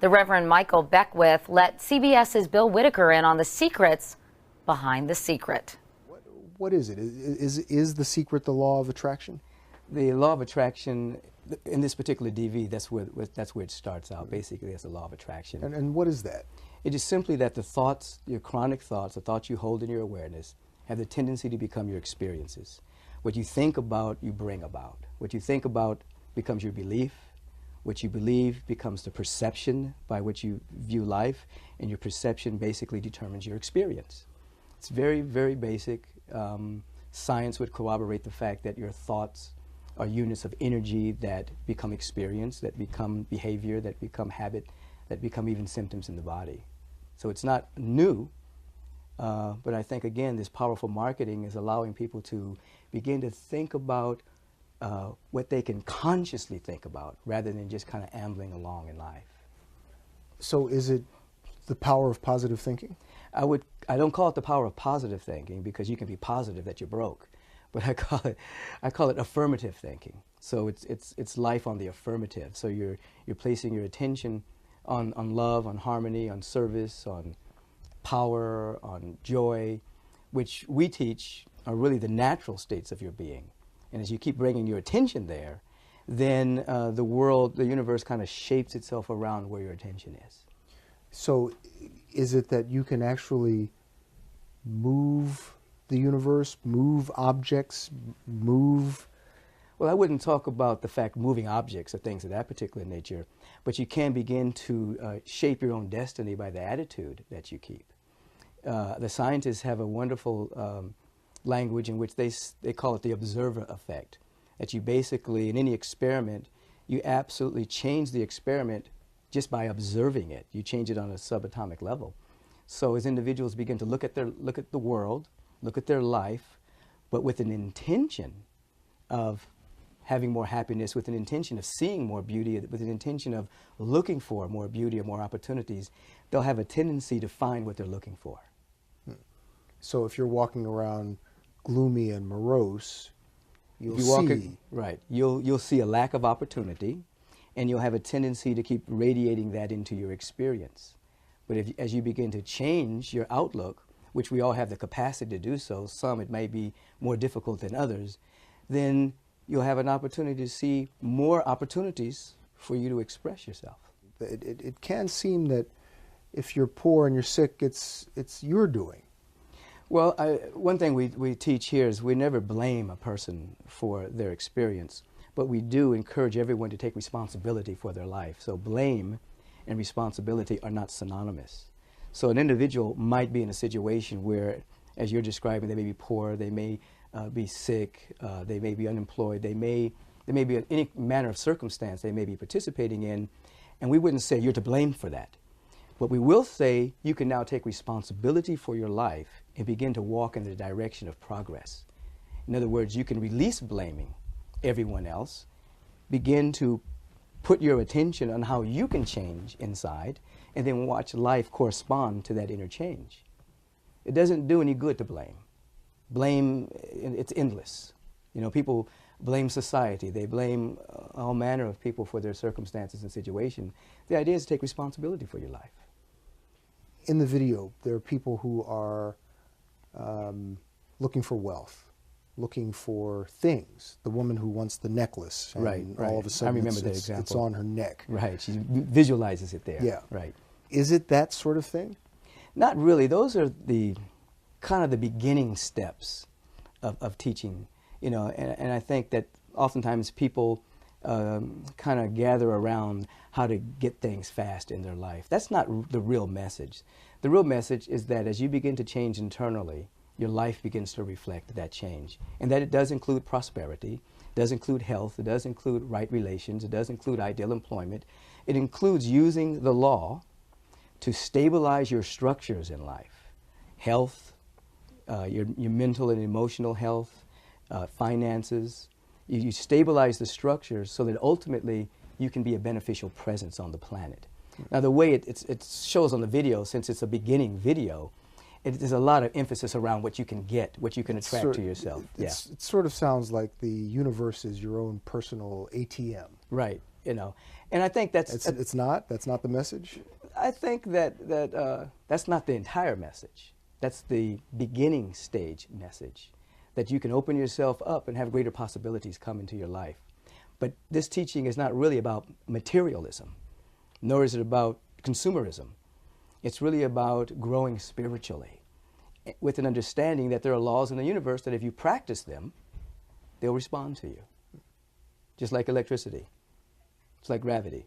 The Reverend Michael Beckwith let CBS's Bill Whitaker in on the secrets behind the secret. What is it? Is the secret the law of attraction? The law of attraction, in this particular DV, that's where it starts out. Basically, it's the law of attraction. And what is that? It is simply that the thoughts, your chronic thoughts, the thoughts you hold in your awareness, have the tendency to become your experiences. What you think about, you bring about. What you think about becomes your belief. What you believe becomes the perception by which you view life, and your perception basically determines your experience. It's very, very basic. Science would corroborate the fact that your thoughts are units of energy that become experience, that become behavior, that become habit, that become even symptoms in the body. So it's not new, but I think, again, this powerful marketing is allowing people to begin to think about what they can consciously think about rather than just kind of ambling along in life. So is it the power of positive thinking? I don't call it the power of positive thinking, because you can be positive that you're broke, but I call it affirmative thinking. So it's life on the affirmative. So you're placing your attention on love, on harmony, on service, on power, on joy, which we teach are really the natural states of your being. And as you keep bringing your attention there, then the world, the universe kind of shapes itself around where your attention is. So is it that you can actually move the universe, move objects, move? Well, I wouldn't talk about the fact moving objects or things of that particular nature, but you can begin to shape your own destiny by the attitude that you keep. The scientists have a wonderful language in which they call it the observer effect, that you basically, in any experiment, you absolutely change the experiment just by observing it. You change it on a subatomic level. So as individuals begin to look at the world, look at their life, but with an intention of having more happiness, with an intention of seeing more beauty, with an intention of looking for more beauty or more opportunities, they'll have a tendency to find what they're looking for. So if you're walking around gloomy and morose, you'll see a lack of opportunity, and you'll have a tendency to keep radiating that into your experience. But as you begin to change your outlook, which we all have the capacity to do so, some it may be more difficult than others, then you'll have an opportunity to see more opportunities for you to express yourself. It can seem that if you're poor and you're sick, it's your doing. Well, one thing we teach here is we never blame a person for their experience, but we do encourage everyone to take responsibility for their life. So blame and responsibility are not synonymous. So an individual might be in a situation where, as you're describing, they may be poor, they may be sick, they may be unemployed, they may be in any manner of circumstance they may be participating in, and we wouldn't say you're to blame for that. But we will say you can now take responsibility for your life and begin to walk in the direction of progress. In other words, you can release blaming everyone else, begin to put your attention on how you can change inside, and then watch life correspond to that inner change. It doesn't do any good to blame. Blame, it's endless. You know, people blame society. They blame all manner of people for their circumstances and situation. The idea is to take responsibility for your life. In the video, there are people who are looking for wealth, looking for things. The woman who wants the necklace, and right. all of a sudden I remember that example. It's on her neck. Right, she visualizes it there. Yeah. Right. Is it that sort of thing? Not really. Those are the kind of the beginning steps of teaching, you know, and I think that oftentimes people kind of gather around how to get things fast in their life. That's not the real message. The real message is that as you begin to change internally, your life begins to reflect that change. And that it does include prosperity, it does include health, it does include right relations, it does include ideal employment. It includes using the law to stabilize your structures in life. Health, your mental and emotional health, finances. You stabilize the structures so that ultimately you can be a beneficial presence on the planet. Now the way it shows on the video, since it's a beginning video, there's a lot of emphasis around what you can get, what you can attract to yourself. It sort of sounds like the universe is your own personal ATM. Right. you know. And I think that's It's not. That's not the message. I think that's not the entire message. That's the beginning stage message, that you can open yourself up and have greater possibilities come into your life. But this teaching is not really about materialism, nor is it about consumerism. It's really about growing spiritually, with an understanding that there are laws in the universe that if you practice them, they'll respond to you. Just like electricity. It's like gravity.